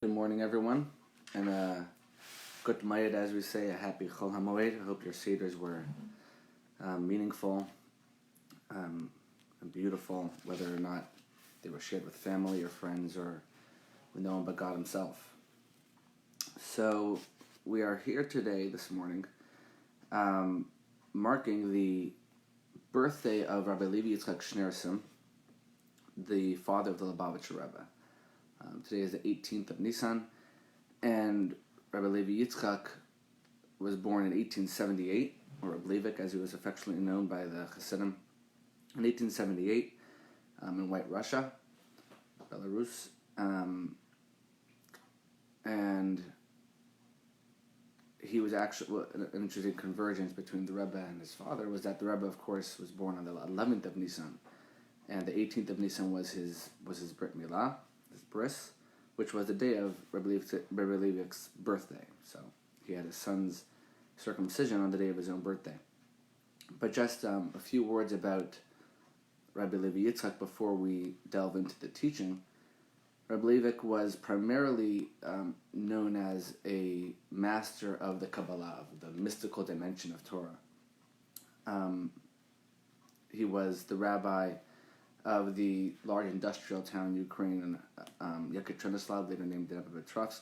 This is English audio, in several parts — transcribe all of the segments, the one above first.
Good morning, everyone, and good Mayed, as we say, a happy Chol HaMoed. I hope your Seders were meaningful and beautiful, whether or not they were shared with family or friends or with no one but God Himself. So we are here today, this morning, marking the birthday of Rabbi Levi Yitzchak Schneerson, the father of the Lubavitcher Rebbe. Today is the 18th of Nisan, and Rabbi Levi Yitzchak was born in 1878, or Reb Levik, as he was affectionately known by the Hasidim, in 1878 in White Russia, Belarus, and he was actually, an interesting convergence between the Rebbe and his father was that the Rebbe, of course, was born on the 11th of Nisan, and the 18th of Nisan was his Brit Milah, his bris, which was the day of Rabbi Levik's birthday. So he had his son's circumcision on the day of his own birthday. But just a few words about Rabbi Levi Yitzchak before we delve into the teaching. Rabbi Levik was primarily known as a master of the Kabbalah, of the mystical dimension of Torah. He was the rabbi of the large industrial town in Ukraine, Yekaterinslav, later named Dnipropetrovsk,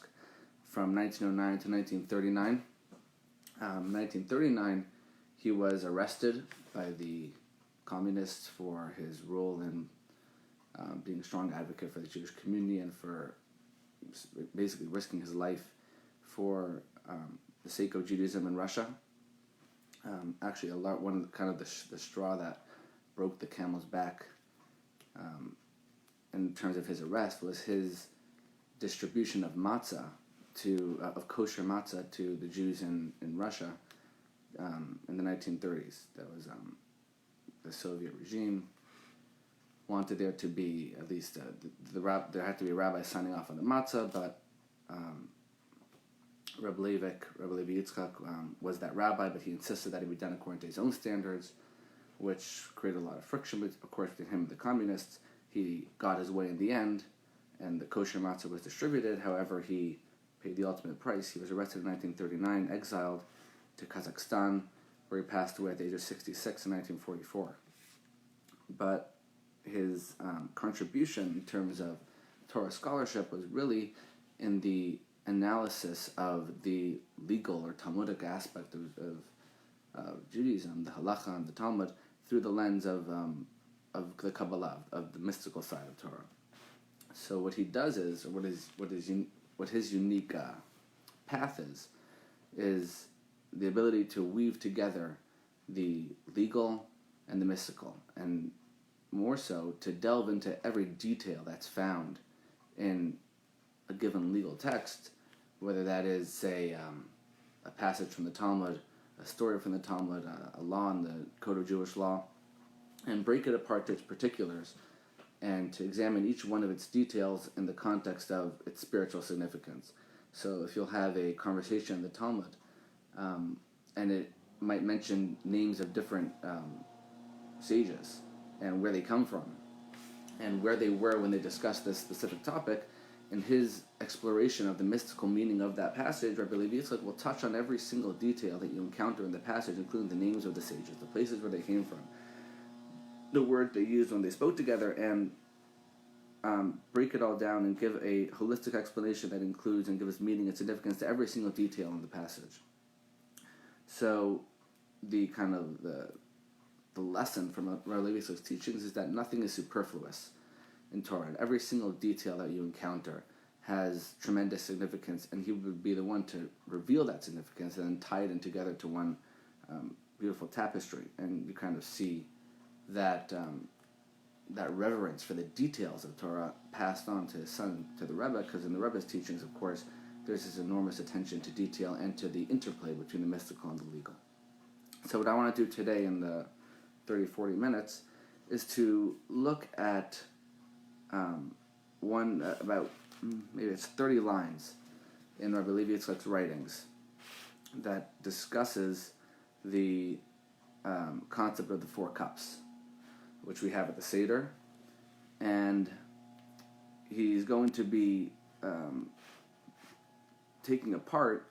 from 1909 to 1939. 1939, he was arrested by the communists for his role in being a strong advocate for the Jewish community and for basically risking his life for the sake of Judaism in Russia. Actually, the straw that broke the camel's back in terms of his arrest was his distribution of matzah of kosher matzah to the Jews in Russia in the 1930s. That was the Soviet regime wanted there to be at least there had to be a rabbi signing off on the matzah, but Rabbi Levi Yitzchak was that rabbi, but he insisted that it be done according to his own standards, which created a lot of friction, of course, between him and the communists. He got his way in the end, and the kosher matzah was distributed. However, he paid the ultimate price. He was arrested in 1939, exiled to Kazakhstan, where he passed away at the age of 66 in 1944. But his contribution in terms of Torah scholarship was really in the analysis of the legal or Talmudic aspect of Judaism, the halacha and the Talmud, through the lens of the Kabbalah, of the mystical side of Torah. So what he does is, or what his unique path is the ability to weave together the legal and the mystical, and more so to delve into every detail that's found in a given legal text, whether that is, say, a passage from the Talmud, a story from the Talmud, a law in the Code of Jewish Law, and break it apart to its particulars, and to examine each one of its details in the context of its spiritual significance. So if you'll have a conversation in the Talmud, and it might mention names of different sages, and where they come from, and where they were when they discussed this specific topic, in his exploration of the mystical meaning of that passage, Rabbi Levi Yitzchak will touch on every single detail that you encounter in the passage, including the names of the sages, the places where they came from, the word they used when they spoke together, and break it all down and give a holistic explanation that includes and gives meaning and significance to every single detail in the passage. So the lesson from Rabbi Levi Yitzchak's teachings is that nothing is superfluous in Torah, and every single detail that you encounter has tremendous significance, and he would be the one to reveal that significance and then tie it in together to one beautiful tapestry. And you kind of see that that reverence for the details of Torah passed on to his son, to the Rebbe, because in the Rebbe's teachings, of course, there's this enormous attention to detail and to the interplay between the mystical and the legal. So what I want to do today in the 30-40 minutes is to look at about maybe it's 30 lines in Rabbi Levi Yitzchak's writings that discusses the concept of the four cups, which we have at the Seder, and he's going to be taking apart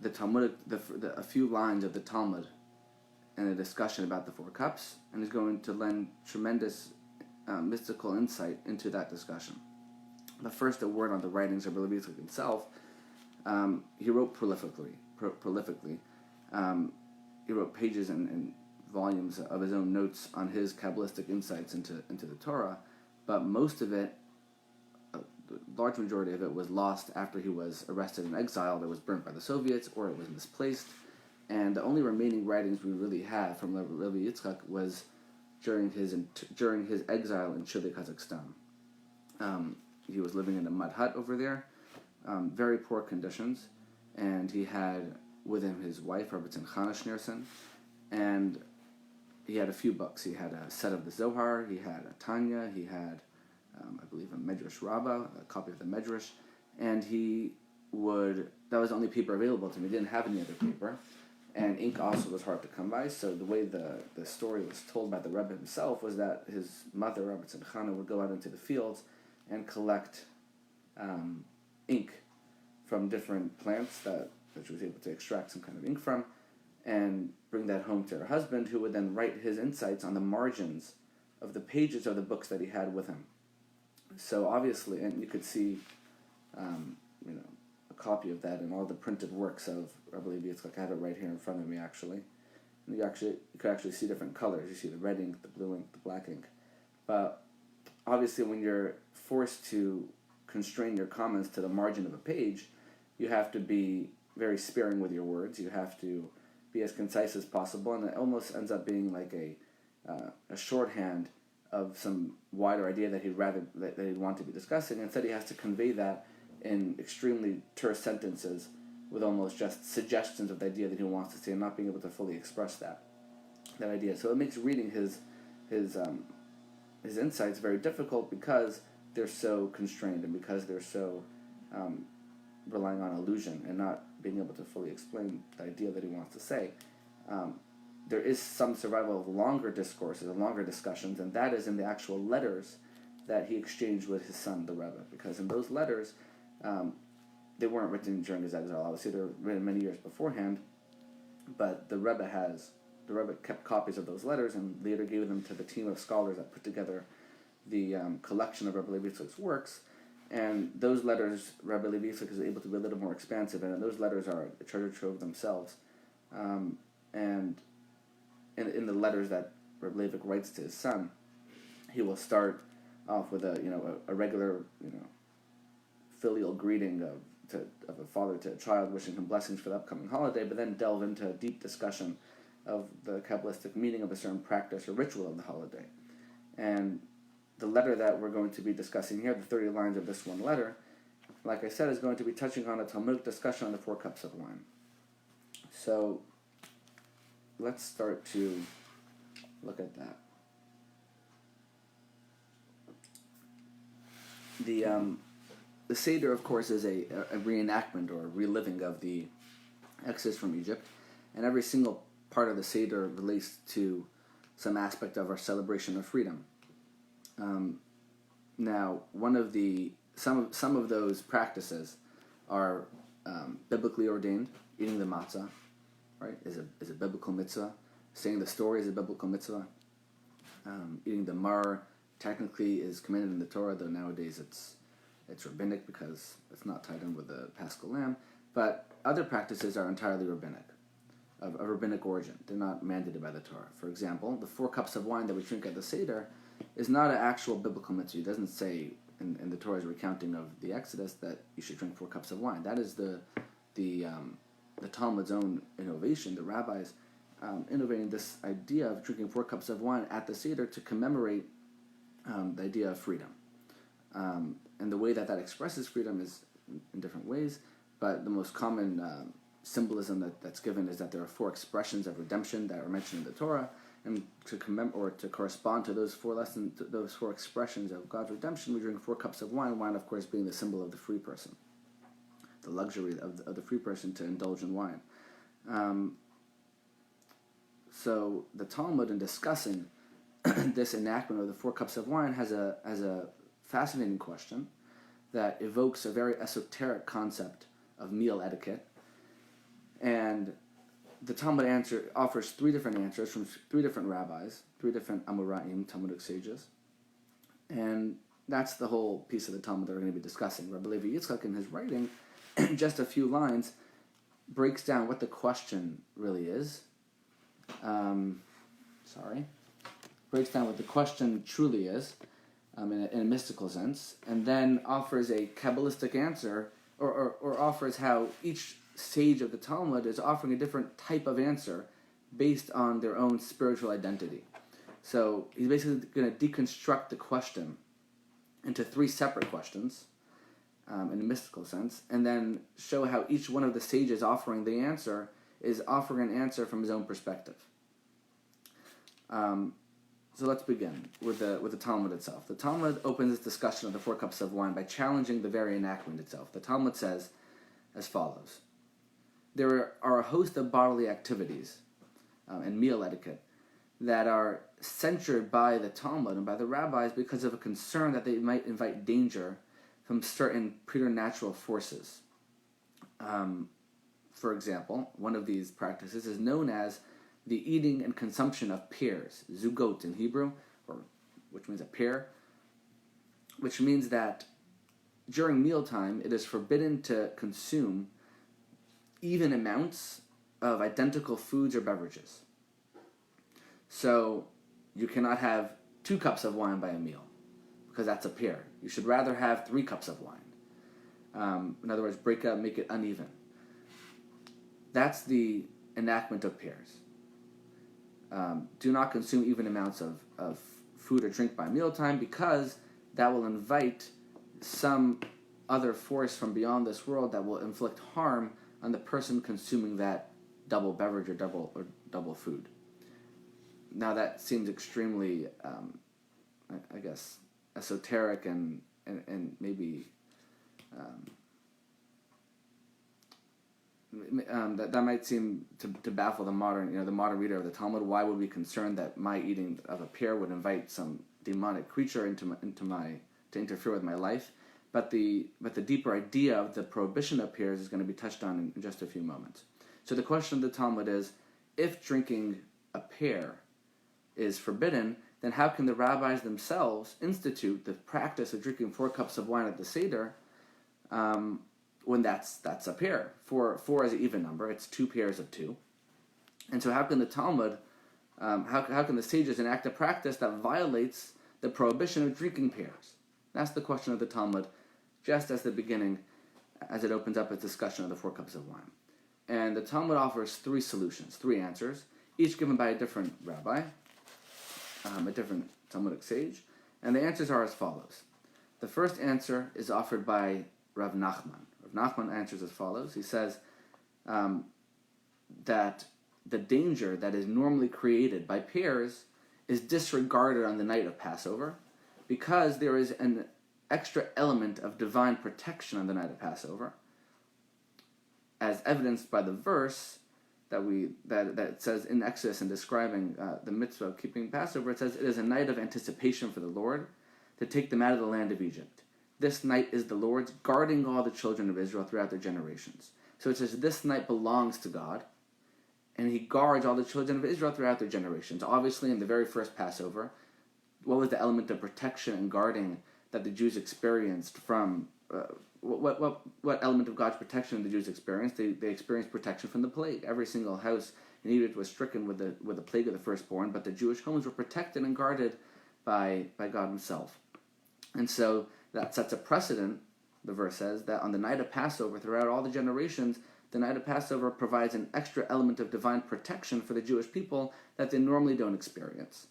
the Talmudic, a few lines of the Talmud and a discussion about the four cups, and is going to lend tremendous mystical insight into that discussion. But first, a word on the writings of Rabbi Levi Yitzchak himself. He wrote prolifically. He wrote pages and volumes of his own notes on his kabalistic insights into the Torah, but most of it, the large majority of it, was lost after he was arrested and exiled. It was burnt by the Soviets, or it was misplaced. And the only remaining writings we really have from Rabbi Levi Yitzchak was during his exile in Chile, Kazakhstan. He was living in a mud hut over there, very poor conditions, and he had with him his wife, Rabbi Schneerson, and he had a few books. He had a set of the Zohar, he had a Tanya, he had, I believe, a Medrash Rabbah, a copy of the Medrash, and that was the only paper available to him. He didn't have any other paper, and ink also was hard to come by, so the way the story was told by the Rebbe himself was that his mother, Rabbi Tzimchana, would go out into the fields and collect ink from different plants that she was able to extract some kind of ink from, and bring that home to her husband, who would then write his insights on the margins of the pages of the books that he had with him. So obviously, and you could see, a copy of that in all the printed works of Rabbi Levi Yitzchak. I have it right here in front of me, actually. And you could actually see different colors. You see the red ink, the blue ink, the black ink. But obviously, when you're forced to constrain your comments to the margin of a page, you have to be very sparing with your words. You have to be as concise as possible, and it almost ends up being like a shorthand of some wider idea that he'd want to be discussing. Instead, he has to convey that in extremely terse sentences with almost just suggestions of the idea that he wants to say, and not being able to fully express that idea. So it makes reading his insights very difficult because they're so constrained and because they're so relying on illusion and not being able to fully explain the idea that he wants to say. There is some survival of longer discourses and longer discussions, and that is in the actual letters that he exchanged with his son, the Rebbe, because in those letters, they weren't written during his exile. Obviously, they were written many years beforehand, but the Rebbe kept copies of those letters and later gave them to the team of scholars that put together the collection of Rabbi Levi Yitzchak's works. And those letters, Rabbi Levi Yitzchak is able to be a little more expansive, and those letters are a treasure trove themselves. And in the letters that Reb Levik writes to his son, he will start off with a regular filial greeting of a father to a child, wishing him blessings for the upcoming holiday, but then delve into a deep discussion of the Kabbalistic meaning of a certain practice or ritual of the holiday. And the letter that we're going to be discussing here, the 30 lines of this one letter, like I said, is going to be touching on a Talmudic discussion on the 4 cups of wine. So let's start to look at that. The Seder, of course, is a reenactment or a reliving of the Exodus from Egypt, and every single part of the Seder relates to some aspect of our celebration of freedom. Now, some of those practices are biblically ordained. Eating the matzah, right, is a biblical mitzvah. Saying the story is a biblical mitzvah. Eating the mar technically is commanded in the Torah, though nowadays it's rabbinic because it's not tied in with the Paschal Lamb. But other practices are entirely rabbinic, of rabbinic origin. They're not mandated by the Torah. For example, the 4 cups of wine that we drink at the Seder is not an actual biblical mitzvah. It doesn't say in the Torah's recounting of the Exodus that you should drink 4 cups of wine. That is the Talmud's own innovation, the rabbis innovating this idea of drinking 4 cups of wine at the Seder to commemorate the idea of freedom. And the way that expresses freedom is in different ways, but the most common symbolism that's given is that there are 4 expressions of redemption that are mentioned in the Torah, and to correspond to those 4 lessons, those 4 expressions of God's redemption, we drink 4 cups of wine. Wine, of course, being the symbol of the free person, the luxury of the free person to indulge in wine. So the Talmud, in discussing this enactment of the 4 cups of wine, has a fascinating question that evokes a very esoteric concept of meal etiquette. And the Talmud offers three different answers from three different rabbis, three different Amoraim, Talmudic sages. And that's the whole piece of the Talmud that we're going to be discussing. Rabbi Levi Yitzchak, in his writing, in just a few lines, breaks down what the question really is. Breaks down what the question truly is, in a mystical sense, and then offers a kabalistic answer, or offers how each sage of the Talmud is offering a different type of answer based on their own spiritual identity. So he's basically going to deconstruct the question into three separate questions, in a mystical sense, and then show how each one of the sages offering the answer is offering an answer from his own perspective. So let's begin with the Talmud itself. The Talmud opens its discussion of the 4 cups of wine by challenging the very enactment itself. The Talmud says as follows: there are a host of bodily activities and meal etiquette that are censured by the Talmud and by the rabbis because of a concern that they might invite danger from certain preternatural forces. For example, one of these practices is known as the eating and consumption of pears, zugot in Hebrew, which means a pear, which means that during mealtime it is forbidden to consume even amounts of identical foods or beverages. So you cannot have 2 cups of wine by a meal, because that's a pear. You should rather have 3 cups of wine. In other words, break it up, make it uneven. That's the enactment of Pears. Do not consume even amounts of food or drink by mealtime, because that will invite some other force from beyond this world that will inflict harm on the person consuming that double beverage or double food. Now that seems extremely, I guess, esoteric and maybe that might seem to baffle the modern reader of the Talmud. Why would we be concerned that my eating of a pear would invite some demonic creature to interfere with my life? But the deeper idea of the prohibition of pears is going to be touched on in just a few moments. So the question of the Talmud is: if drinking a pear is forbidden, then how can the rabbis themselves institute the practice of drinking 4 cups of wine at the Seder when that's a pair? 4 is an even number. It's 2 pairs of 2. And so how can the Talmud, how can the sages enact a practice that violates the prohibition of drinking pears? That's the question of the Talmud, just as the beginning, as it opens up its discussion of the 4 cups of wine. And the Talmud offers 3 solutions, 3 answers, each given by a different rabbi, a different Talmudic sage, and the answers are as follows. The first answer is offered by Rav Nachman. Rav Nachman answers as follows. He says that the danger that is normally created by pears is disregarded on the night of Passover, because there is an extra element of divine protection on the night of Passover, as evidenced by the verse that says in Exodus, in describing the mitzvah of keeping Passover, it says, "It is a night of anticipation for the Lord to take them out of the land of Egypt. This night is the Lord's, guarding all the children of Israel throughout their generations." So it says this night belongs to God, and He guards all the children of Israel throughout their generations. Obviously, in the very first Passover, what was the element of protection and guarding that the Jews experienced from what element of God's protection the Jews experienced? They experienced protection from the plague. Every single house in Egypt was stricken with the plague of the firstborn, but the Jewish homes were protected and guarded by God Himself. And so that sets a precedent, the verse says, that on the night of Passover, throughout all the generations, the night of Passover provides an extra element of divine protection for the Jewish people that they normally don't experience.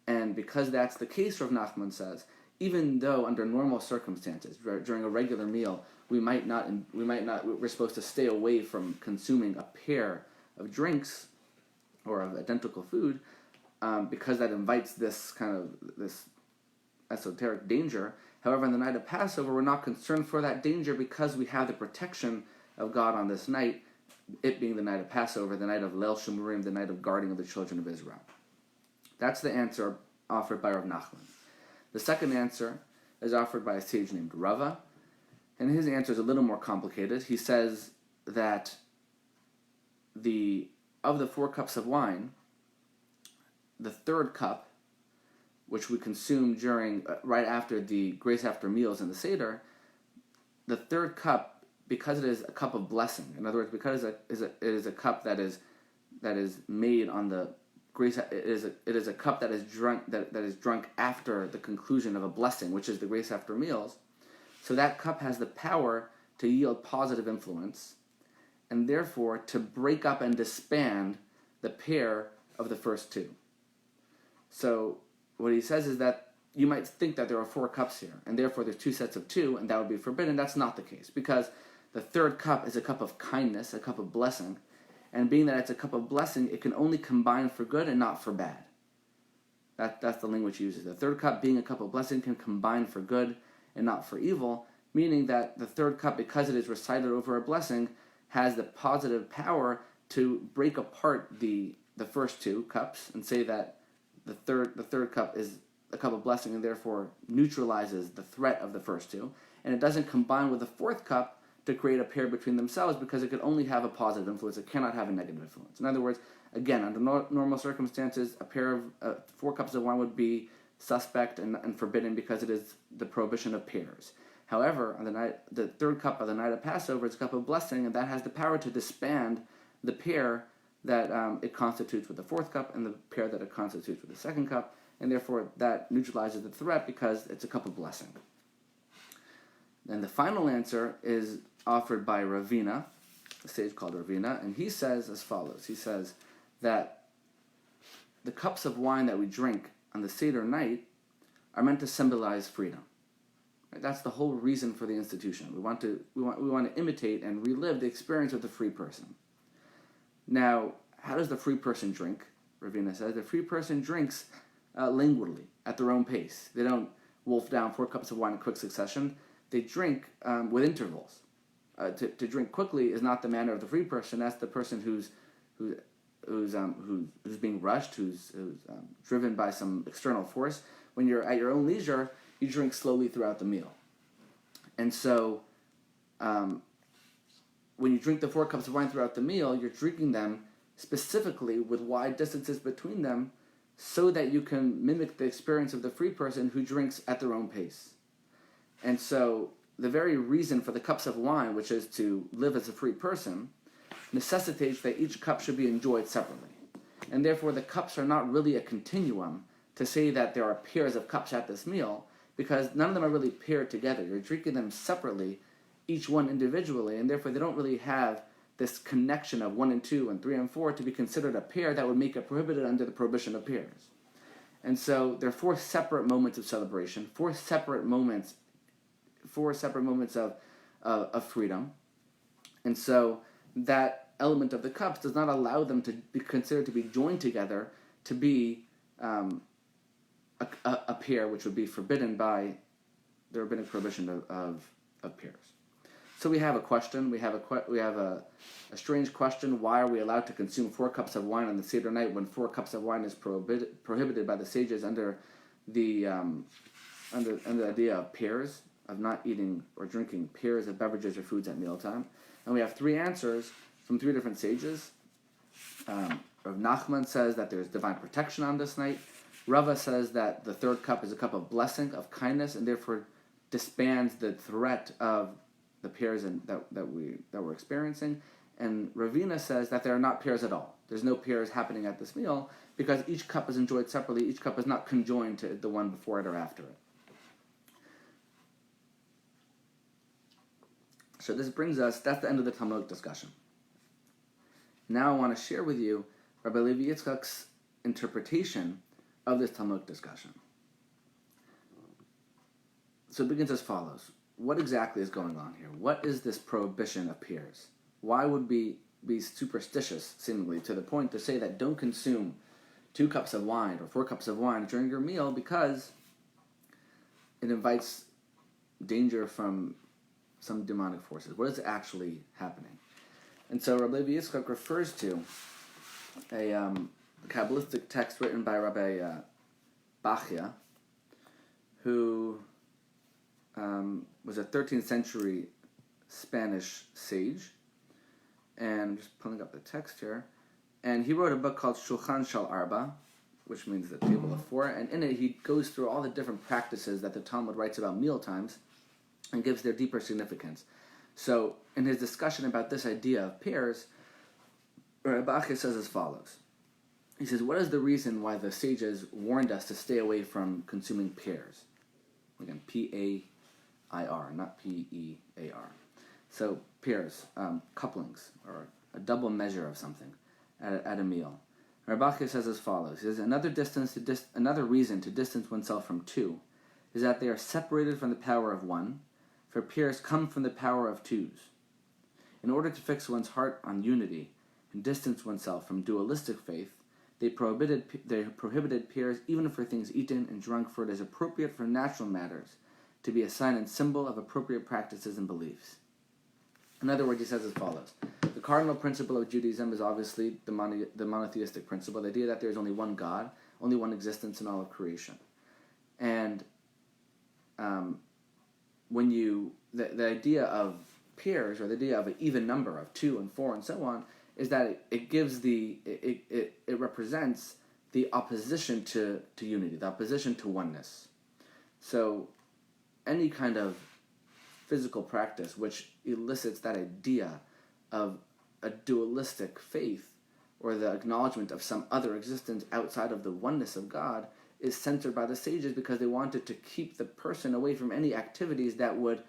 And because that's the case, Rav Nachman says, even though under normal circumstances, during a regular meal, we're supposed to stay away from consuming a pair of drinks or of identical food, because that invites this esoteric danger. However, on the night of Passover, we're not concerned for that danger because we have the protection of God on this night, it being the night of Passover, the night of Leil Shumurim, the night of guarding of the children of Israel. That's the answer offered by Rav Nachman. The second answer is offered by a sage named Rava, And his answer is a little more complicated. He says that of the 4 cups of wine, the third cup, which we consume during right after the grace after meals in the Seder, the third cup, because it is a cup of blessing. In other words, because it is a cup that is made on the grace. It is a cup that is drunk after the conclusion of a blessing, which is the grace after meals. So that cup has the power to yield positive influence, and therefore to break up and disband the pair of the first 2. So what he says is that you might think that there are 4 cups here, and therefore there's 2 sets of 2, and that would be forbidden. That's not the case, because the third cup is a cup of kindness, a cup of blessing, and being that it's a cup of blessing, it can only combine for good and not for bad. That's the language he uses. The third cup, being a cup of blessing, can combine for good and not for evil, meaning that the third cup, because it is recited over a blessing, has the positive power to break apart the first 2 cups and say that the third cup is a cup of blessing and therefore neutralizes the threat of the first 2, and it doesn't combine with the 4th cup to create a pair between themselves, because it could only have a positive influence. It cannot have a negative influence. In other words, again, under normal circumstances, a pair of 4 cups of wine would be suspect and forbidden because it is the prohibition of pairs. However, on the third cup of the night of Passover is a cup of blessing, and that has the power to disband the pair that it constitutes with the 4th cup and the pair that it constitutes with the 2nd cup, and therefore that neutralizes the threat because it's a cup of blessing. And the final answer is offered by Ravina, a sage called Ravina, and he says as follows. He says that the cups of wine that we drink on the Seder night are meant to symbolize freedom. Right? That's the whole reason for the institution. We want to imitate and relive the experience of the free person. Now, how does the free person drink? Ravina says the free person drinks languidly, at their own pace. They don't wolf down 4 cups of wine in quick succession. They drink with intervals. To drink quickly is not the manner of the free person. That's the person who's being rushed, who's driven by some external force. When you're at your own leisure, you drink slowly throughout the meal. And so, when you drink the 4 cups of wine throughout the meal, you're drinking them specifically with wide distances between them, so that you can mimic the experience of the free person who drinks at their own pace. And so the very reason for the cups of wine, which is to live as a free person, necessitates that each cup should be enjoyed separately. And therefore the cups are not really a continuum to say that there are pairs of cups at this meal, because none of them are really paired together. You're drinking them separately, each one individually, and therefore they don't really have this connection of 1 and 2 and 3 and 4 to be considered a pair that would make it prohibited under the prohibition of pairs. And so there are 4 separate moments of celebration, 4 separate moments of freedom. And so that element of the cups does not allow them to be considered to be joined together to be a pair, which would be forbidden by the rabbinic prohibition of pairs. So we have a question. We have a strange question. Why are we allowed to consume 4 cups of wine on the Seder night when 4 cups of wine is prohibited by the sages under the idea of pairs, of not eating or drinking pairs of beverages or foods at mealtime? And we have 3 answers from 3 different sages. Rav Nachman says that there's divine protection on this night. Rava says that the 3rd cup is a cup of blessing, of kindness, and therefore disbands the threat of the pairs that we're experiencing. And Ravina says that there are not pairs at all. There's no pairs happening at this meal because each cup is enjoyed separately. Each cup is not conjoined to the one before it or after it. So this brings us, that's the end of the Talmudic discussion. Now I want to share with you Rabbi Levi Yitzchak's interpretation of this Talmudic discussion. So it begins as follows. What exactly is going on here? What is this prohibition of pairs? Why would we be superstitious, seemingly, to the point to say that don't consume 2 cups of wine or 4 cups of wine during your meal because it invites danger from some demonic forces? What is actually happening? And so Rabbi Levi Yitzchak refers to a kabalistic text written by Rabbi Bachya, who was a 13th century Spanish sage, and I'm just pulling up the text here. And he wrote a book called Shulchan Shal Arba, which means the table of four, and in it he goes through all the different practices that the Talmud writes about meal times and gives their deeper significance. So in his discussion about this idea of Pears, Reb Levik says as follows. He says, what is the reason why the sages warned us to stay away from consuming pears? Again, P-A-I-R, not P-E-A-R. So pears, couplings, or a double measure of something at a meal. Reb Levik says as follows. He says, another reason to distance oneself from two is that they are separated from the power of one, for pears come from the power of twos. In order to fix one's heart on unity and distance oneself from dualistic faith, they prohibited pears even for things eaten and drunk, for it is appropriate for natural matters to be a sign and symbol of appropriate practices and beliefs. In other words, he says as follows. The cardinal principle of Judaism is obviously the monotheistic principle, the idea that there is only one God, only one existence in all of creation. And the idea of pears, or the idea of an even number of 2 and 4 and so on, is that it represents the opposition to unity, the opposition to oneness. So any kind of physical practice which elicits that idea of a dualistic faith or the acknowledgement of some other existence outside of the oneness of God is censored by the sages, because they wanted to keep the person away from any activities that would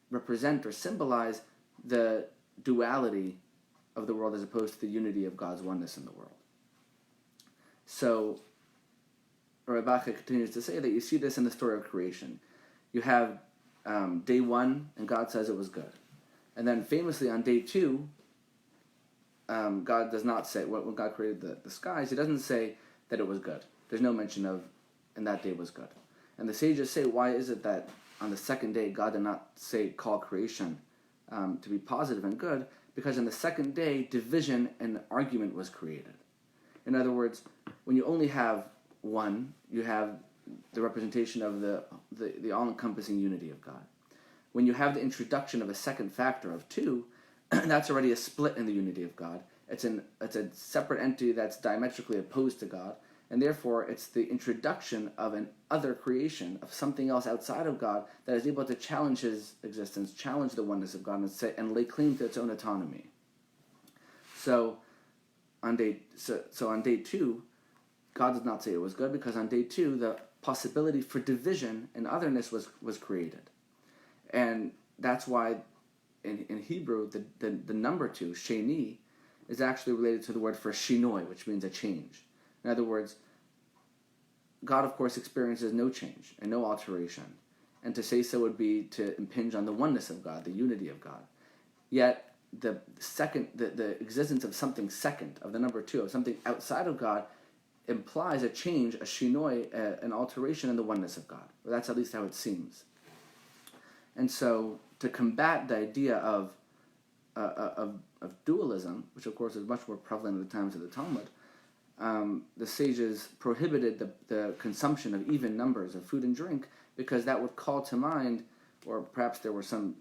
represent or symbolize the duality of the world as opposed to the unity of God's oneness in the world. So Reb Levik continues to say that you see this in the story of creation. You have day 1, and God says it was good. And then famously on day 2, God does not say, when God created the skies, he doesn't say that it was good. There's no mention of, and that day was good. And the sages say, why is it that on the second day God did not call creation to be positive and good? Because on the second day, division and argument was created. In other words, when you only have one, you have the representation of the all-encompassing unity of God. When you have the introduction of a second factor of 2, that's already a split in the unity of God. It's a separate entity that's diametrically opposed to God, and therefore it's the introduction of an other creation, of something else outside of God, that is able to challenge his existence, challenge the oneness of God, and lay claim to its own autonomy. So on day 2, God does not say it was good, because on day 2 the possibility for division and otherness was created. And that's why in Hebrew the number 2, sheni, is actually related to the word for shinoi, which means a change. In other words, God, of course, experiences no change and no alteration. And to say so would be to impinge on the oneness of God, the unity of God. Yet, the existence of something second, of the number 2, of something outside of God, implies a change, a shinoi, an alteration in the oneness of God. Well, that's at least how it seems. And so, to combat the idea of dualism, which of course is much more prevalent in the times of the Talmud, the sages prohibited the consumption of even numbers of food and drink, because that would call to mind, or perhaps there were some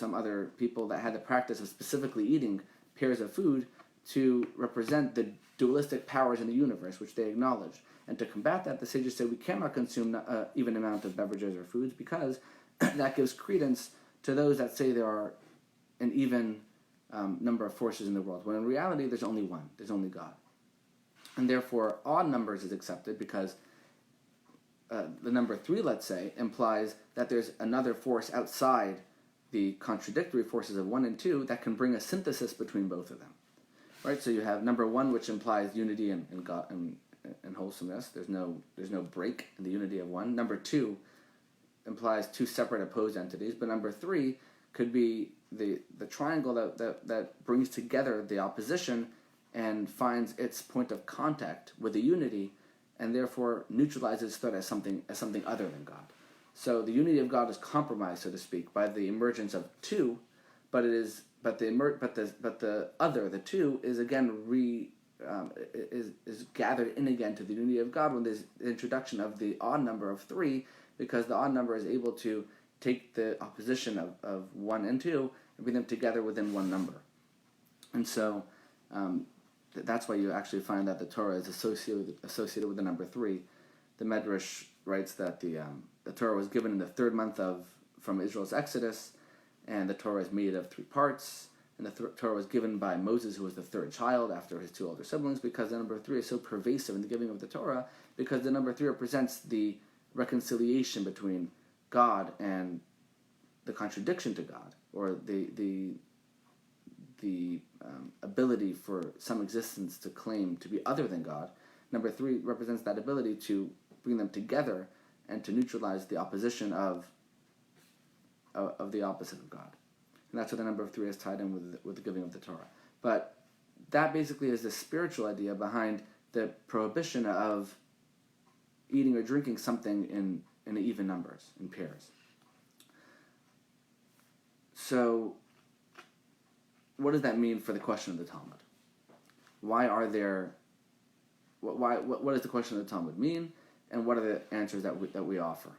other people that had the practice of specifically eating pairs of food to represent the dualistic powers in the universe, which they acknowledged. And to combat that, the sages said we cannot consume an even amount of beverages or foods, because that gives credence to those that say there are an even number of forces in the world, when in reality there's only one, there's only God. And therefore odd numbers is accepted, because the number 3, let's say, implies that there's another force outside the contradictory forces of 1 and 2 that can bring a synthesis between both of them. Right? So you have number 1, which implies unity and God and wholesomeness. There's no break in the unity of 1. Number 2 implies 2 separate opposed entities, but number 3 could be the triangle that brings together the opposition and finds its point of contact with the unity, and therefore neutralizes thought as something other than God. So the unity of God is compromised, so to speak, by the emergence of 2, but the other, the 2, is again is gathered in again to the unity of God when there's the introduction of the odd number of 3 because the odd number is able to take the opposition of 1 and 2 and bring them together within one number. And so that's why you actually find that the Torah is associated with the number 3. The Medrash writes that the Torah was given in the 3rd month from Israel's Exodus, and the Torah is made of 3 parts. And the Torah was given by Moses, who was the 3rd child after his 2 older siblings, because the number 3 is so pervasive in the giving of the Torah, because the number 3 represents the reconciliation between God and the contradiction to God, or the ability for some existence to claim to be other than God. Number 3 represents that ability to bring them together and to neutralize the opposition of the opposite of God. And that's what the number of 3 is tied in with the giving of the Torah. But that basically is the spiritual idea behind the prohibition of eating or drinking something in even numbers, in pairs. So, what does that mean for the question of the Talmud? What does the question of the Talmud mean, and what are the answers that we offer?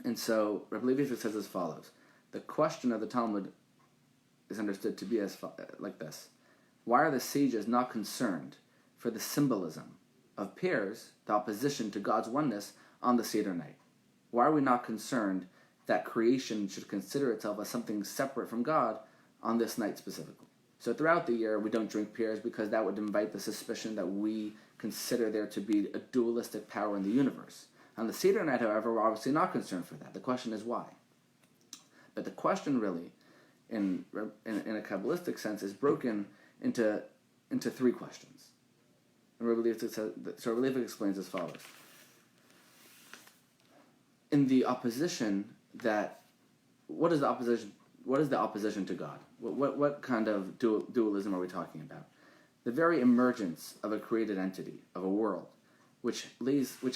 And so, Rabbi Levi Yitzchak says as follows: the question of the Talmud is understood to be like this: why are the sages not concerned for the symbolism of Pears, the opposition to God's oneness, on the Seder night? Why are we not concerned that creation should consider itself as something separate from God on this night specifically? So throughout the year, we don't drink Pears because that would invite the suspicion that we consider there to be a dualistic power in the universe. On the Seder night, however, we're obviously not concerned for that. The question is why. But the question really, in a kabalistic sense, is broken into 3 questions. And Rabbi Levi explains as follows: in the opposition what is the opposition to God? What kind of dualism are we talking about? The very emergence of a created entity, of a world, which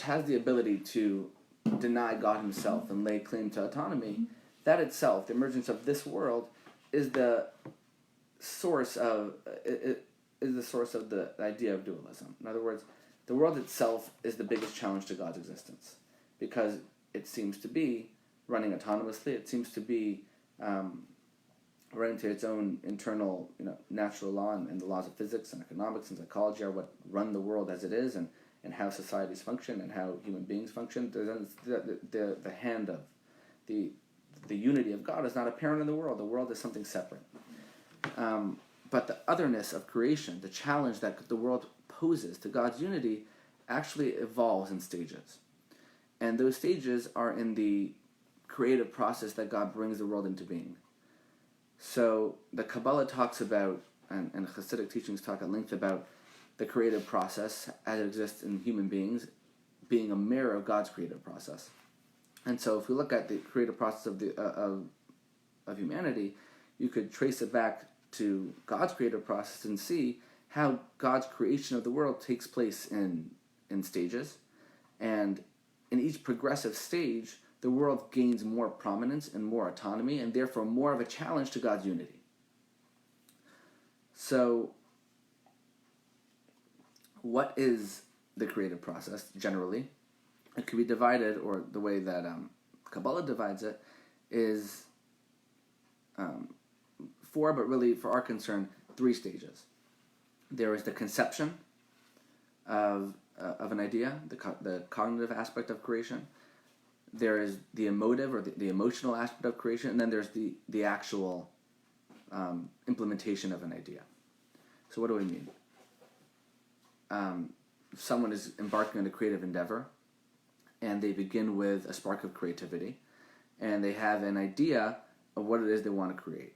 has the ability to deny God himself and lay claim to autonomy, that itself, the emergence of this world, is the source of the idea of dualism. In other words, the world itself is the biggest challenge to God's existence, because it seems to be running autonomously. It seems to be running to its own internal, natural law, and the laws of physics and economics and psychology are what run the world as it is, and how societies function and how human beings function. The hand of the unity of God is not apparent in the world. The world is something separate. But the otherness of creation, the challenge that the world poses to God's unity, actually evolves in stages. And those stages are in the creative process that God brings the world into being. So the Kabbalah talks about, and Hasidic teachings talk at length about, the creative process as it exists in human beings being a mirror of God's creative process. And so if we look at the creative process of humanity, you could trace it back to God's creative process and see how God's creation of the world takes place in stages. And in each progressive stage, the world gains more prominence and more autonomy, and therefore more of a challenge to God's unity. So, what is the creative process generally? It could be divided, or the way that Kabbalah divides it is 4, but really for our concern, 3 stages. There is the conception of an idea, the cognitive aspect of creation. There is the emotive or the emotional aspect of creation, and then there's the actual implementation of an idea. So what do we mean? Someone is embarking on a creative endeavor, and they begin with a spark of creativity, and they have an idea of what it is they want to create.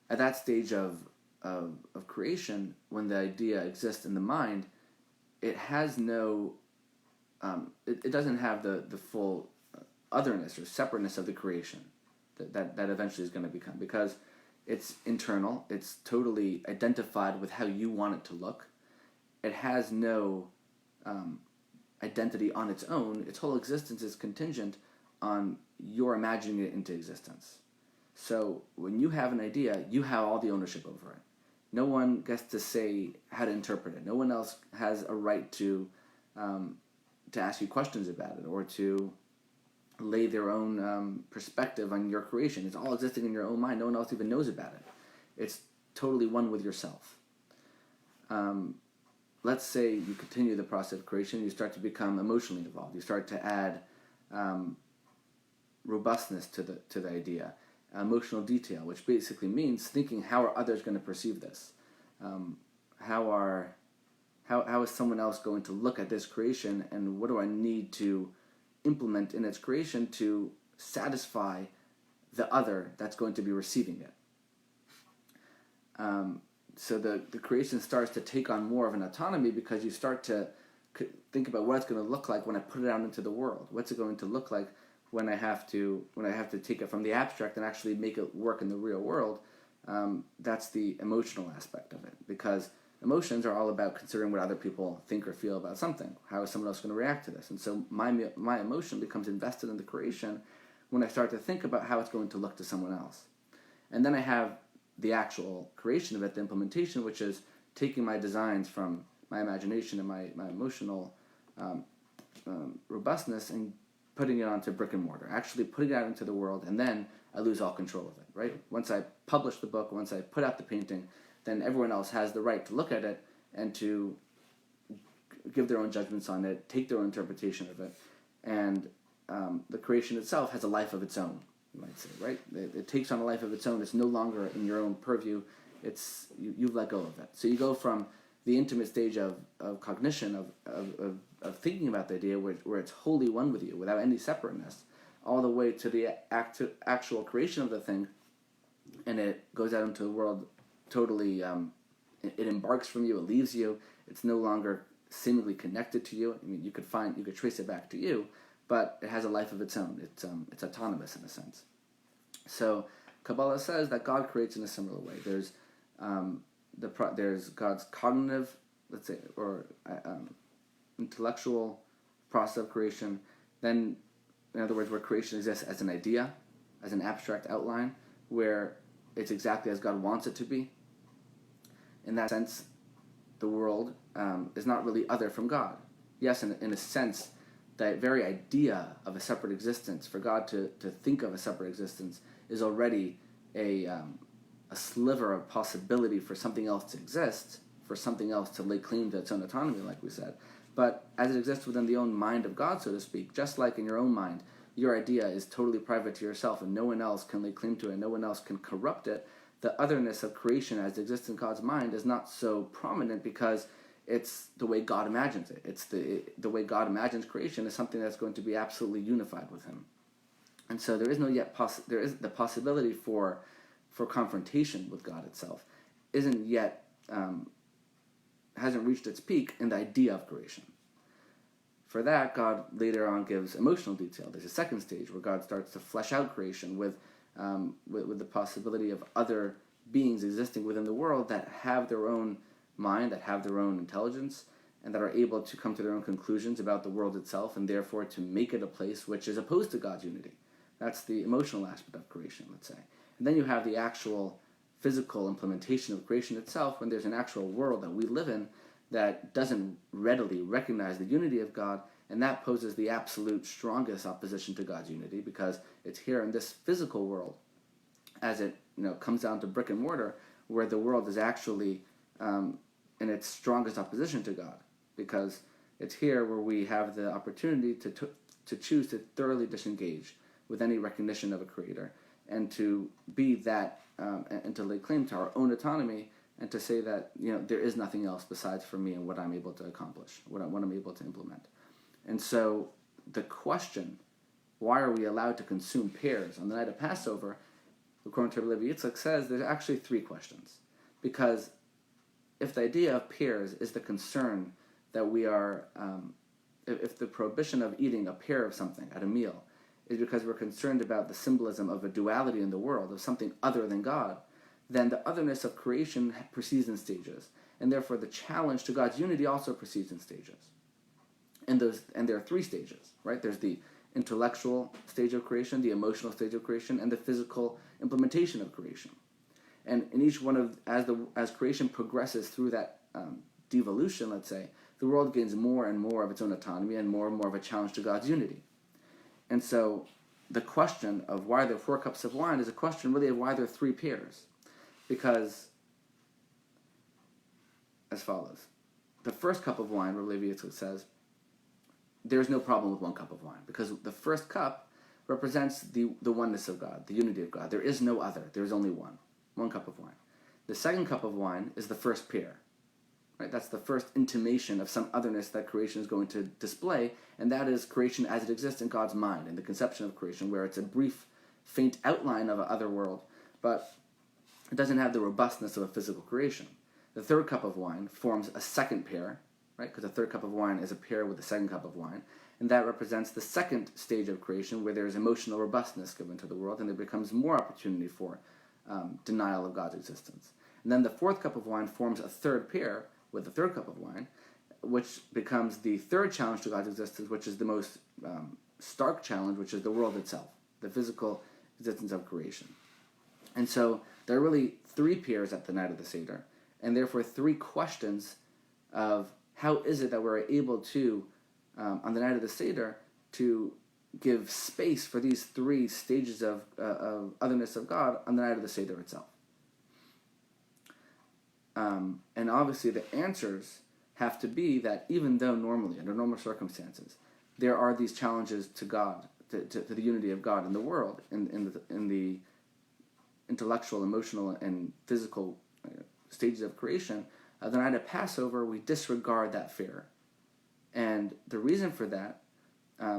At that stage of creation, when the idea exists in the mind, it has no, it doesn't have the full otherness or separateness of the creation that eventually is going to become, because it's internal, it's totally identified with how you want it to look. It has no identity on its own. Its whole existence is contingent on your imagining it into existence. So when you have an idea, you have all the ownership over it. No one gets to say how to interpret it. No one else has a right to ask you questions about it, or to lay their own perspective on your creation. It's all existing in your own mind. No one else even knows about it. It's totally one with yourself. Let's say you continue the process of creation, you start to become emotionally involved. You start to add robustness to the idea, emotional detail, which basically means thinking, how are others going to perceive this? How is someone else going to look at this creation, and what do I need to implement in its creation to satisfy the other that's going to be receiving it? So the creation starts to take on more of an autonomy, because you start to think about what it's going to look like when I put it out into the world. What's it going to look like when I have to take it from the abstract and actually make it work in the real world? That's the emotional aspect of it, because emotions are all about considering what other people think or feel about something. How is someone else going to react to this? And so my emotion becomes invested in the creation when I start to think about how it's going to look to someone else. And then I have the actual creation of it, the implementation, which is taking my designs from my imagination and my emotional robustness and putting it onto brick and mortar, actually putting it out into the world, and then I lose all control of it, right? Once I publish the book, once I put out the painting, then everyone else has the right to look at it and to give their own judgments on it, take their own interpretation of it, and the creation itself has a life of its own, you might say, right? It takes on a life of its own. It's no longer in your own purview. It's you've let go of it. So you go from the intimate stage of cognition, of thinking about the idea, where it's wholly one with you, without any separateness, all the way to the actual creation of the thing, and it goes out into the world totally, it embarks from you, it leaves you, it's no longer seemingly connected to you. I mean, you could trace it back to you, but it has a life of its own. It's autonomous in a sense. So Kabbalah says that God creates in a similar way. There's God's cognitive, let's say, or intellectual process of creation. Then, in other words, where creation exists as an idea, as an abstract outline, where it's exactly as God wants it to be. In that sense, the world is not really other from God. Yes, in a sense, that very idea of a separate existence, for God to think of a separate existence, is already a sliver of possibility for something else to exist, for something else to lay claim to its own autonomy, like we said. But as it exists within the own mind of God, so to speak, just like in your own mind, your idea is totally private to yourself and no one else can lay claim to it, no one else can corrupt it, the otherness of creation as it exists in God's mind is not so prominent, because it's the way God imagines it. It's the way God imagines creation is something that's going to be absolutely unified with Him. And so there is there is the possibility for confrontation with God itself isn't yet hasn't reached its peak in the idea of creation. For that, God later on gives emotional detail. There's a second stage where God starts to flesh out creation with the possibility of other beings existing within the world that have their own mind, that have their own intelligence, and that are able to come to their own conclusions about the world itself, and therefore to make it a place which is opposed to God's unity. That's the emotional aspect of creation, let's say. And then you have the actual physical implementation of creation itself, when there's an actual world that we live in that doesn't readily recognize the unity of God, and that poses the absolute strongest opposition to God's unity, because it's here in this physical world, as it comes down to brick and mortar, where the world is actually in its strongest opposition to God, because it's here where we have the opportunity to choose to thoroughly disengage with any recognition of a creator, and to be that and to lay claim to our own autonomy, and to say that there is nothing else besides for me and what I'm able to accomplish, what I'm able to implement. And so the question, why are we allowed to consume pears on the night of Passover, according to Rabbi Levi Yitzchak, says there's actually three questions. Because if the idea of pears is the concern that we are, if the prohibition of eating a pear of something at a meal is because we're concerned about the symbolism of a duality in the world, of something other than God, then the otherness of creation proceeds in stages. And therefore the challenge to God's unity also proceeds in stages. And there are three stages, right? There's the intellectual stage of creation, the emotional stage of creation, and the physical implementation of creation. And in each one of, as creation progresses through that devolution, let's say, the world gains more and more of its own autonomy and more of a challenge to God's unity. And so the question of why there are 4 cups of wine is a question really of why there are 3 pairs. Because, as follows. The first cup of wine, Rabbi Levi Yitzchak says, there's no problem with 1 cup of wine. Because the first cup represents the oneness of God, the unity of God. There is no other. There is only one cup of wine. The second cup of wine is the first pair. Right? That's the first intimation of some otherness that creation is going to display, and that is creation as it exists in God's mind, in the conception of creation, where it's a brief, faint outline of an other world, but it doesn't have the robustness of a physical creation. The third cup of wine forms a second pair, right? Because the third cup of wine is a pair with the second cup of wine, and that represents the second stage of creation, where there is emotional robustness given to the world, and there becomes more opportunity for denial of God's existence. And then the fourth cup of wine forms a third pair with the third cup of wine, which becomes the third challenge to God's existence, which is the most stark challenge, which is the world itself, the physical existence of creation. And so there are really 3 pairs at the night of the Seder, and therefore 3 questions of how is it that we're able to, on the night of the Seder, to give space for these 3 stages of otherness of God on the night of the Seder itself. And obviously the answers have to be that even though normally, under normal circumstances, there are these challenges to God, to the unity of God in the world, in the intellectual, emotional, and physical stages of creation, the night of Passover, we disregard that fear. And the reason for that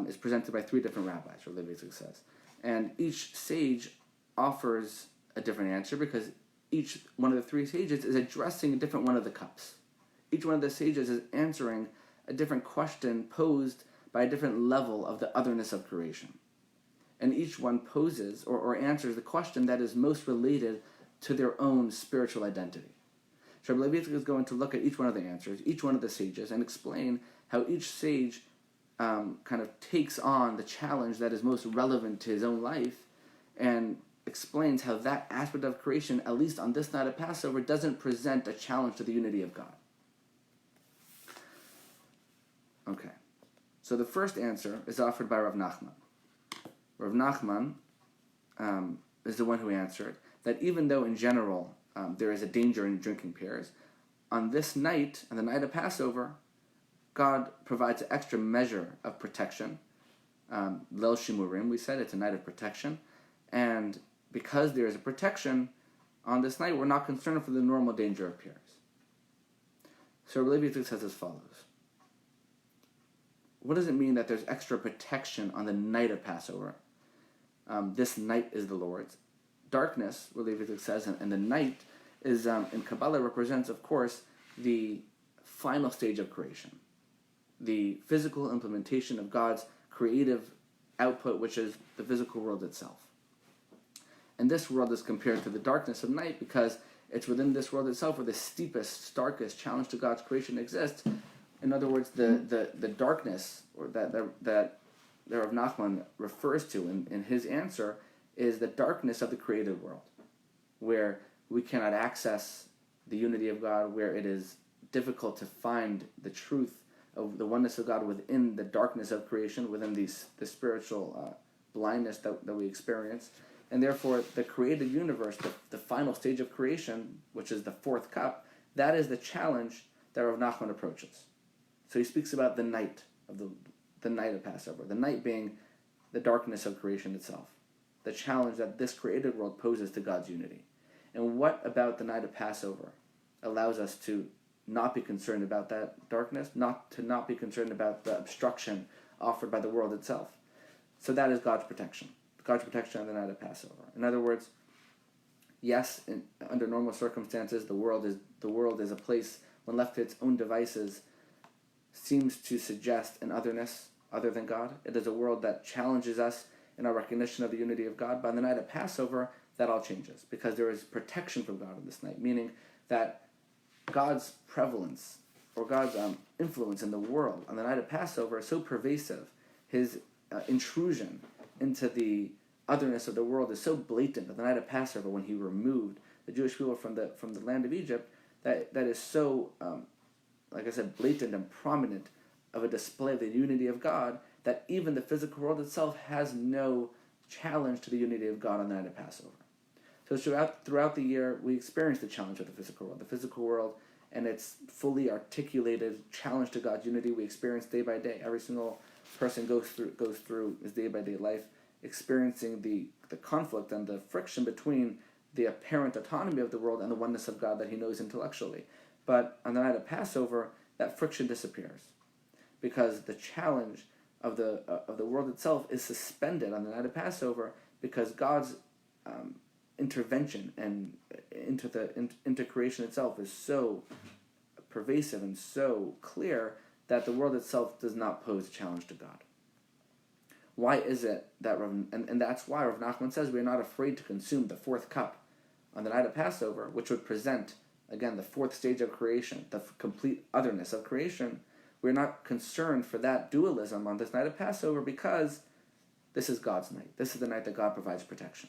is presented by 3 different rabbis, Rabbi Levi Yitzchak says. And each sage offers a different answer because each one of the 3 sages is addressing a different one of the cups. Each one of the sages is answering a different question posed by a different level of the otherness of creation. And each one poses or answers the question that is most related to their own spiritual identity. So Rabbi Levi Yitzchak is going to look at each one of the answers, each one of the sages, and explain how each sage kind of takes on the challenge that is most relevant to his own life, and explains how that aspect of creation, at least on this night of Passover, doesn't present a challenge to the unity of God. Okay, so the first answer is offered by Rav Nachman. Rav Nachman is the one who answered that even though in general there is a danger in drinking pears, on this night, on the night of Passover, God provides an extra measure of protection. Leil Shimurim, we said, it's a night of protection, and because there is a protection on this night, we're not concerned for the normal danger of pears. So Rabbi Levi says as follows. What does it mean that there's extra protection on the night of Passover? This night is the Lord's. Darkness, Rabbi Levi says, and the night is, in Kabbalah, represents, of course, the final stage of creation. The physical implementation of God's creative output, which is the physical world itself. And this world is compared to the darkness of night because it's within this world itself where the steepest, starkest challenge to God's creation exists. In other words, the darkness or that Rav Nachman refers to in his answer is the darkness of the created world, where we cannot access the unity of God, where it is difficult to find the truth of the oneness of God within the darkness of creation, within the spiritual blindness that we experience. And therefore, the created universe, the final stage of creation, which is the fourth cup, that is the challenge that Rav Nachman approaches. So he speaks about the night of the night of Passover, the night being the darkness of creation itself, the challenge that this created world poses to God's unity. And what about the night of Passover allows us to not be concerned about that darkness, not be concerned about the obstruction offered by the world itself? So that is God's protection on the night of Passover. In other words, yes, under normal circumstances, the world is a place, when left to its own devices, seems to suggest an otherness other than God. It is a world that challenges us in our recognition of the unity of God. But on the night of Passover, that all changes, because there is protection from God on this night, meaning that God's prevalence or God's influence in the world on the night of Passover is so pervasive, his intrusion into the otherness of the world is so blatant on the night of Passover, when he removed the Jewish people from the land of Egypt, that is so, like I said, blatant and prominent of a display of the unity of God, that even the physical world itself has no challenge to the unity of God on the night of Passover. So throughout the year, we experience the challenge of the physical world. The physical world and its fully articulated challenge to God's unity we experience day by day. Every single person goes through his day-by-day life experiencing the conflict and the friction between the apparent autonomy of the world and the oneness of God that he knows intellectually. But on the night of Passover, that friction disappears because the challenge of the world itself is suspended on the night of Passover because God's intervention and into creation itself is so pervasive and so clear that the world itself does not pose a challenge to God. Why is it that and that's why Rav Nachman says we are not afraid to consume the fourth cup on the night of Passover, which would present again the fourth stage of creation, the complete otherness of creation. We're not concerned for that dualism on this night of Passover because this is God's night. This is the night that God provides protection.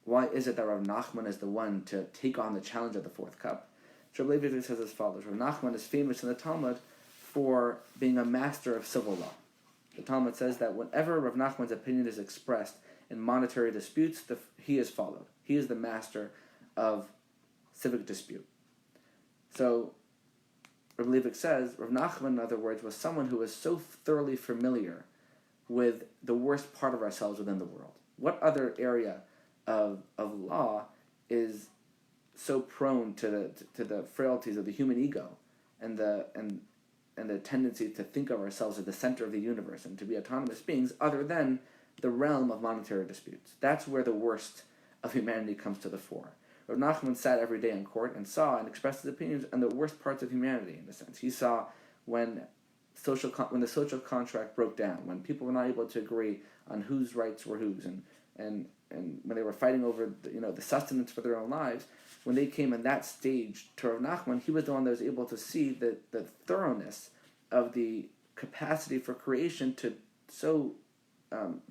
Why is it that Rav Nachman is the one to take on the challenge of the fourth cup? Rabbi Levi Yitzchak says as follows. Rav Nachman is famous in the Talmud for being a master of civil law. The Talmud says that whenever Rav Nachman's opinion is expressed in monetary disputes, he is followed. He is the master of civic dispute. So Reb Levik says, Rav Nachman, in other words, was someone who was so thoroughly familiar with the worst part of ourselves within the world. What other area of law is so prone to the frailties of the human ego and the tendency to think of ourselves as the center of the universe and to be autonomous beings other than the realm of monetary disputes? That's where the worst of humanity comes to the fore. Rav Nachman sat every day in court and saw and expressed his opinions on the worst parts of humanity, in a sense. He saw when the social contract broke down, when people were not able to agree on whose rights were whose, and when they were fighting over the sustenance for their own lives, when they came in that stage to Rav Nachman, he was the one that was able to see the thoroughness of the capacity for creation to so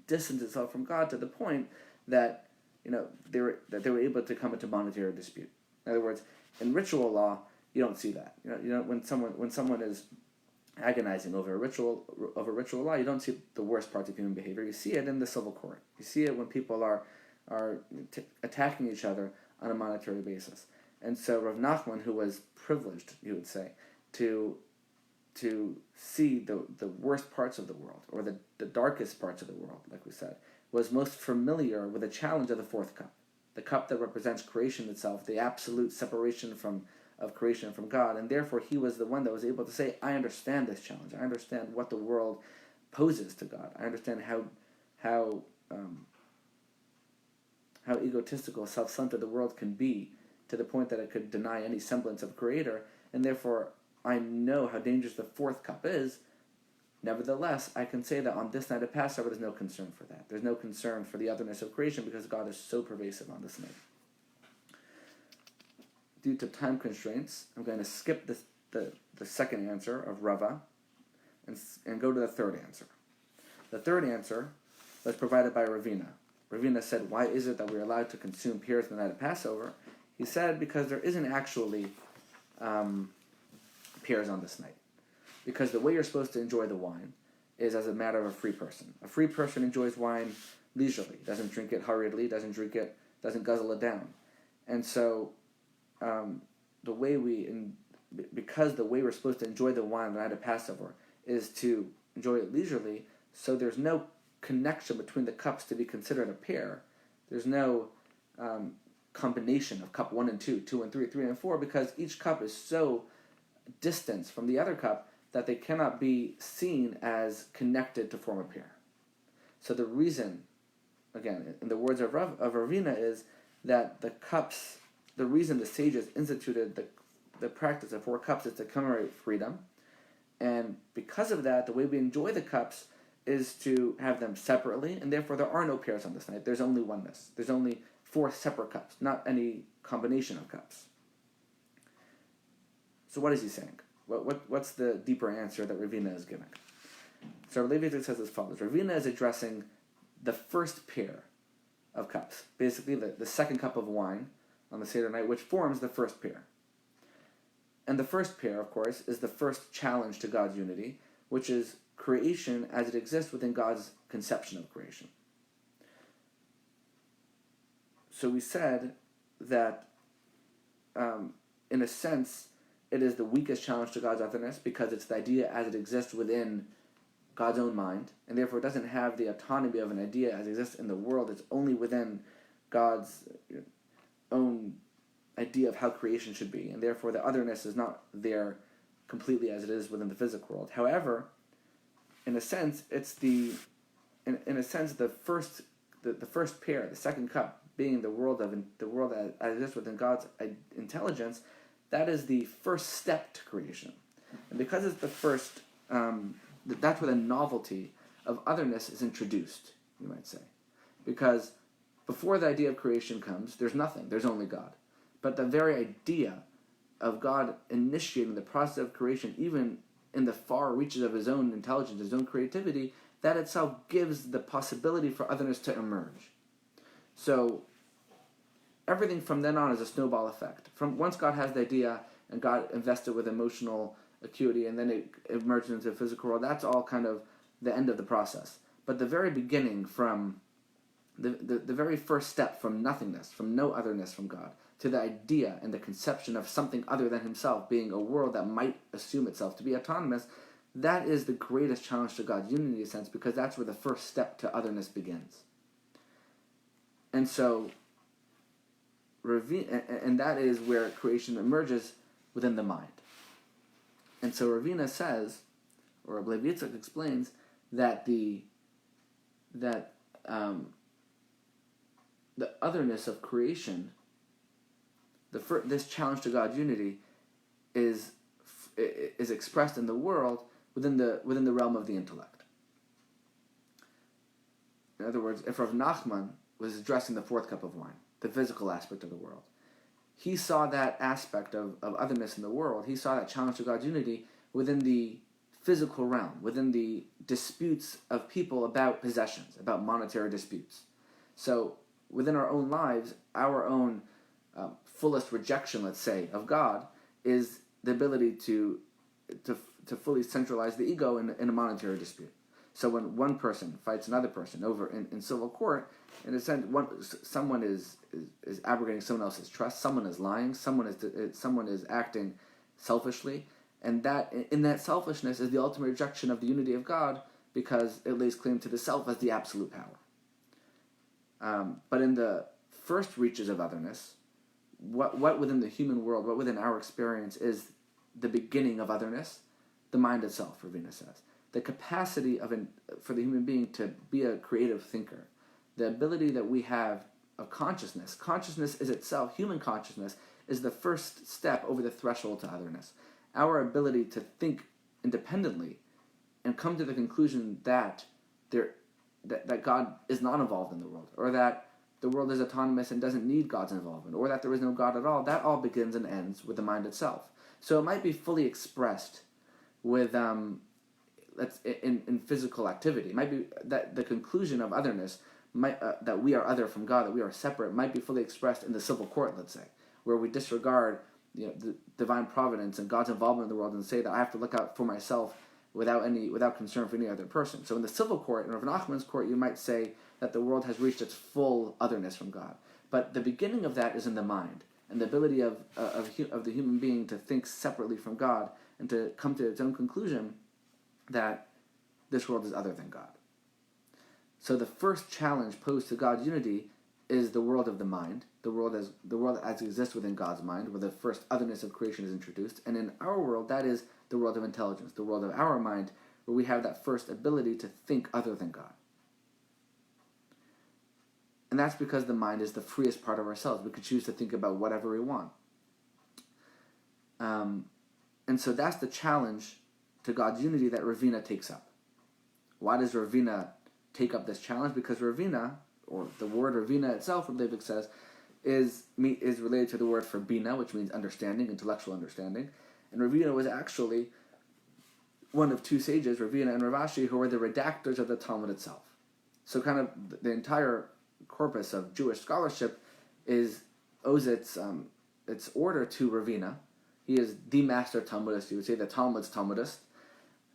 distance itself from God to the point that they were able to come into monetary dispute. In other words, in ritual law, you don't see that. When someone is agonizing over a ritual law, you don't see the worst parts of human behavior. You see it in the civil court. You see it when people are attacking each other on a monetary basis. And so Rav Nachman, who was privileged, you would say, to see the worst parts of the world, or the darkest parts of the world, like we said, was most familiar with the challenge of the fourth cup, the cup that represents creation itself, the absolute separation of creation from God, and therefore he was the one that was able to say, I understand this challenge. I understand what the world poses to God. I understand how egotistical, self-centered the world can be to the point that it could deny any semblance of creator, and therefore I know how dangerous the fourth cup is. Nevertheless, I can say that on this night of Passover, there's no concern for that. There's no concern for the otherness of creation because God is so pervasive on this night. Due to time constraints, I'm going to skip the second answer of Rava and go to the third answer. The third answer was provided by Ravina. Ravina said, why is it that we're allowed to consume pears on the night of Passover? He said, because there isn't actually pears on this night. Because the way you're supposed to enjoy the wine is as a matter of a free person. A free person enjoys wine leisurely, doesn't drink it hurriedly, doesn't guzzle it down. And so because the way we're supposed to enjoy the wine on the night of Passover is to enjoy it leisurely, so there's no connection between the cups to be considered a pair. There's no combination of cup 1 and 2, 2 and 3, 3 and 4, because each cup is so distant from the other cup that they cannot be seen as connected to form a pair. So the reason, again, in the words of Ravina, is that the reason the sages instituted the practice of 4 cups is to commemorate freedom, and because of that, the way we enjoy the cups is to have them separately, and therefore there are no pairs on this night. There's only oneness. There's only 4 separate cups, not any combination of cups. So what is he saying? What's the deeper answer that Ravina is giving? So Rabbi Levi says as follows. Ravina is addressing the first pair of cups, basically the second cup of wine on the Seder night, which forms the first pair. And the first pair, of course, is the first challenge to God's unity, which is creation as it exists within God's conception of creation. So we said that, in a sense, it is the weakest challenge to God's otherness because it's the idea as it exists within God's own mind, and therefore it doesn't have the autonomy of an idea as it exists in the world. It's only within God's own idea of how creation should be, and therefore the otherness is not there completely as it is within the physical world. However, in a sense, it's the first pair, the second cup, being the world as it exists within God's intelligence. That is the first step to creation, and because it's the first, that's where the novelty of otherness is introduced, you might say, because before the idea of creation comes, there's nothing. There's only God. But the very idea of God initiating the process of creation, even in the far reaches of his own intelligence, his own creativity, that itself gives the possibility for otherness to emerge. So everything from then on is a snowball effect. From once God has the idea and God invested with emotional acuity and then it emerged into the physical world, that's all kind of the end of the process. But the very beginning, from the very first step from nothingness, from no otherness from God, to the idea and the conception of something other than himself, being a world that might assume itself to be autonomous, that is the greatest challenge to God's unity in a sense, because that's where the first step to otherness begins. And so, and that is where creation emerges within the mind. And so Ravina says, or Rabbi Levi Yitzchak explains, that the otherness of creation, this challenge to God's unity, is expressed in the world within the realm of the intellect. In other words, if Rav Nachman was addressing the fourth cup of wine, the physical aspect of the world, he saw that aspect of otherness in the world. He saw that challenge to God's unity within the physical realm, within the disputes of people about possessions, about monetary disputes. So within our own lives, our own fullest rejection, let's say, of God is the ability to fully centralize the ego in a monetary dispute. So when one person fights another person over in civil court, in a sense, someone is abrogating someone else's trust. Someone is lying. Someone is acting selfishly, and that in that selfishness is the ultimate rejection of the unity of God, because it lays claim to the self as the absolute power. But in the first reaches of otherness, what within the human world, what within our experience is the beginning of otherness? The mind itself, Ravina says. The capacity for the human being to be a creative thinker. The ability that we have of consciousness. Consciousness is itself, human consciousness, is the first step over the threshold to otherness. Our ability to think independently and come to the conclusion that God is not involved in the world, or that the world is autonomous and doesn't need God's involvement, or that there is no God at all, that all begins and ends with the mind itself. So it might be fully expressed with in physical activity. It might be that the conclusion of otherness, that we are other from God, that we are separate, might be fully expressed in the civil court, let's say, where we disregard the divine providence and God's involvement in the world and say that I have to look out for myself without concern for any other person. So in the civil court, in Rav Nachman's court, you might say that the world has reached its full otherness from God. But the beginning of that is in the mind, and the ability of the human being to think separately from God and to come to its own conclusion that this world is other than God. So the first challenge posed to God's unity is the world of the mind, the world as it exists within God's mind, where the first otherness of creation is introduced. And in our world, that is the world of intelligence, the world of our mind, where we have that first ability to think other than God. And that's because the mind is the freest part of ourselves. We could choose to think about whatever we want. And so that's the challenge to God's unity that Ravina takes up. Why does Ravina take up this challenge? Because Ravina, or the word Ravina itself, Reb Levik says, is related to the word for bina, which means understanding, intellectual understanding. And Ravina was actually one of two sages, Ravina and Rav Ashi, who were the redactors of the Talmud itself. So kind of the entire corpus of Jewish scholarship owes its order to Ravina. He is the master Talmudist. You would say the Talmud's Talmudist,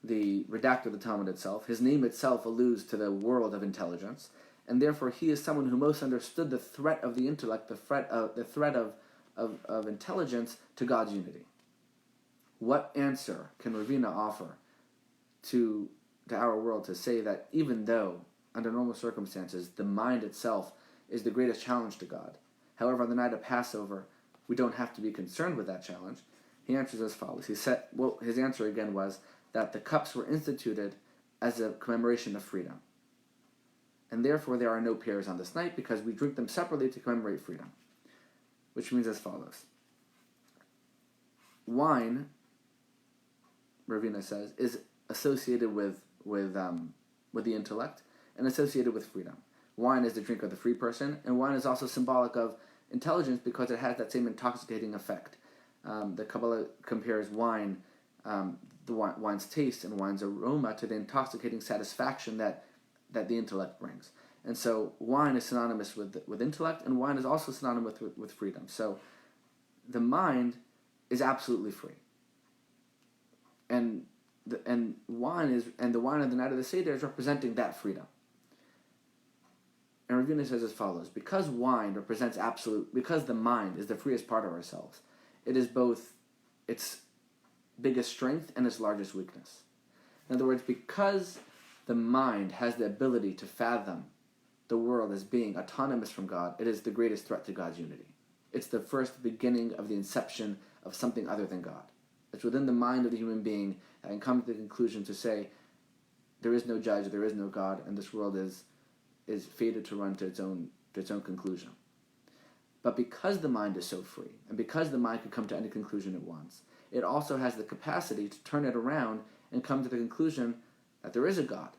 the redactor of the Talmud itself. His name itself alludes to the world of intelligence, and therefore he is someone who most understood the threat of the intellect, the threat of intelligence to God's unity. What answer can Ravina offer to our world to say that even though, under normal circumstances, the mind itself is the greatest challenge to God, however, on the night of Passover, we don't have to be concerned with that challenge? He answers as follows. His answer again was that the cups were instituted as a commemoration of freedom. And therefore there are no pears on this night because we drink them separately to commemorate freedom. Which means as follows. Wine, Ravina says, is associated with the intellect and associated with freedom. Wine is the drink of the free person, and wine is also symbolic of intelligence because it has that same intoxicating effect. The Kabbalah compares wine, wine's taste and wine's aroma to the intoxicating satisfaction that the intellect brings. And so wine is synonymous with intellect, and wine is also synonymous with freedom. So the mind is absolutely free. And the wine of the night of the Seder is representing that freedom. And Ravina says as follows: because wine represents because the mind is the freest part of ourselves, it is both its biggest strength and its largest weakness. In other words, because the mind has the ability to fathom the world as being autonomous from God, it is the greatest threat to God's unity. It's the first beginning of the inception of something other than God. It's within the mind of the human being that can come to the conclusion to say, there is no judge, there is no God, and this world is fated to run to its own conclusion. But because the mind is so free, and because the mind can come to any conclusion it wants, it also has the capacity to turn it around and come to the conclusion that there is a God.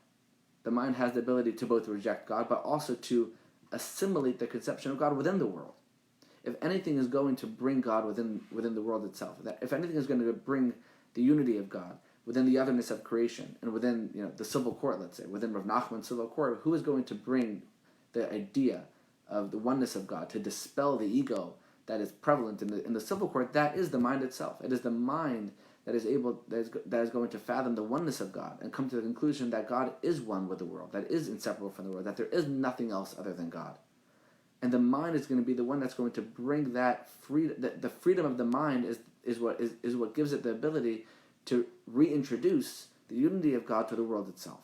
The mind has the ability to both reject God, but also to assimilate the conception of God within the world. If anything is going to bring God within the world itself, that if anything is going to bring the unity of God within the otherness of creation, and within the civil court, let's say, within Rav Nachman's civil court, who is going to bring the idea of the oneness of God, to dispel the ego that is prevalent in the civil court? That is the mind itself. It is the mind that is going to fathom the oneness of God and come to the conclusion that God is one with the world, that is inseparable from the world, that there is nothing else other than God. And the mind is going to be the one that's going to bring that freedom. The freedom of the mind is what gives it the ability to reintroduce the unity of God to the world itself.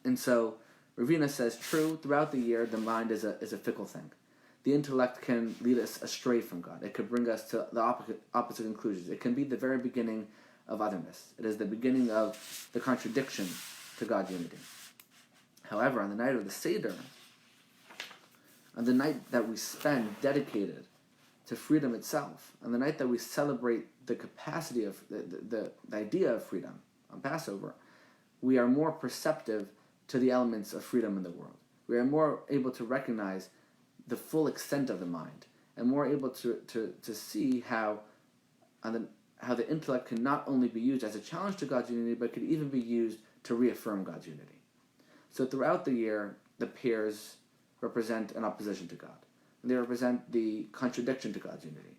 And so Ravina says, true, throughout the year, the mind is a fickle thing. The intellect can lead us astray from God. It could bring us to the opposite conclusions. It can be the very beginning of otherness. It is the beginning of the contradiction to God's unity. However, on the night of the Seder, on the night that we spend dedicated to freedom itself, on the night that we celebrate the capacity of the idea of freedom on Passover, we are more perceptive to the elements of freedom in the world. We are more able to recognize the full extent of the mind, and more able to see how the intellect can not only be used as a challenge to God's unity, but could even be used to reaffirm God's unity. So throughout the year, the Pears represent an opposition to God. And they represent the contradiction to God's unity.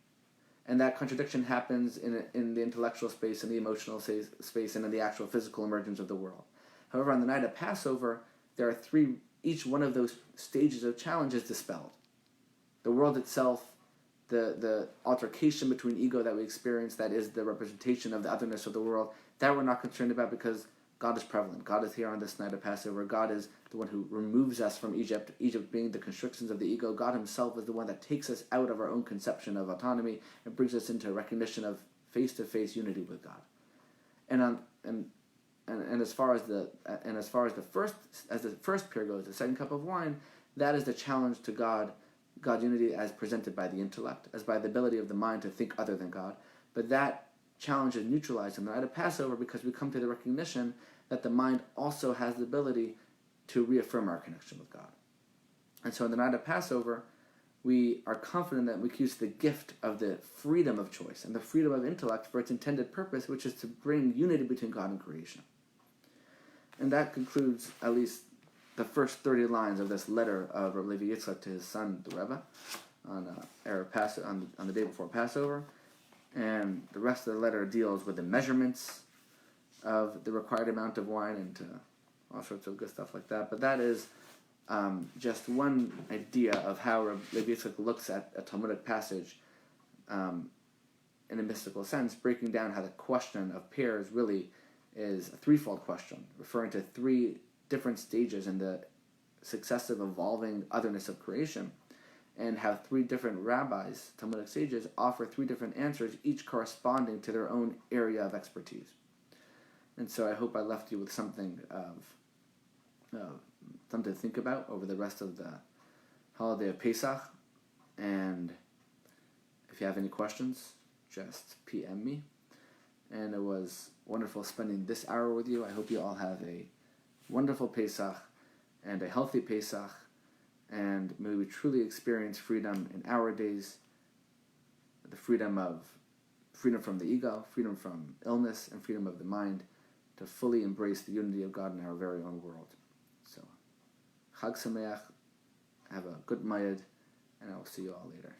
And that contradiction happens in the intellectual space, in the emotional space, and in the actual physical emergence of the world. However, on the night of Passover, there are three. Each one of those stages of challenge is dispelled. The world itself, the altercation between ego that we experience, that is the representation of the otherness of the world, that we're not concerned about because God is prevalent. God is here on this night of Passover. God is the one who removes us from Egypt, Egypt being the constrictions of the ego. God himself is the one that takes us out of our own conception of autonomy and brings us into recognition of face-to-face unity with God. And as far as the first pair goes, the second cup of wine, that is the challenge to God's unity as presented by the intellect, as by the ability of the mind to think other than God. But that challenge is neutralized on the night of Passover because we come to the recognition that the mind also has the ability to reaffirm our connection with God. And so on the night of Passover, we are confident that we can use the gift of the freedom of choice and the freedom of intellect for its intended purpose, which is to bring unity between God and creation. And that concludes at least the first 30 lines of this letter of Rabbi Levi Yitzchak to his son, the Rebbe, on the day before Passover. And the rest of the letter deals with the measurements of the required amount of wine and to all sorts of good stuff like that. But that is just one idea of how Rabbi Levi Yitzchak looks at a Talmudic passage in a mystical sense, breaking down how the question of Pears really is a threefold question, referring to three different stages in the successive evolving otherness of creation, and how three different rabbis, Talmudic sages, offer three different answers, each corresponding to their own area of expertise. And so I hope I left you with something to think about over the rest of the holiday of Pesach. And if you have any questions, just PM me. And it was wonderful spending this hour with you. I hope you all have a wonderful Pesach and a healthy Pesach, and may we truly experience freedom in our days, the freedom from the ego, freedom from illness, and freedom of the mind, to fully embrace the unity of God in our very own world. So, Chag Sameach, have a good Mayed, and I will see you all later.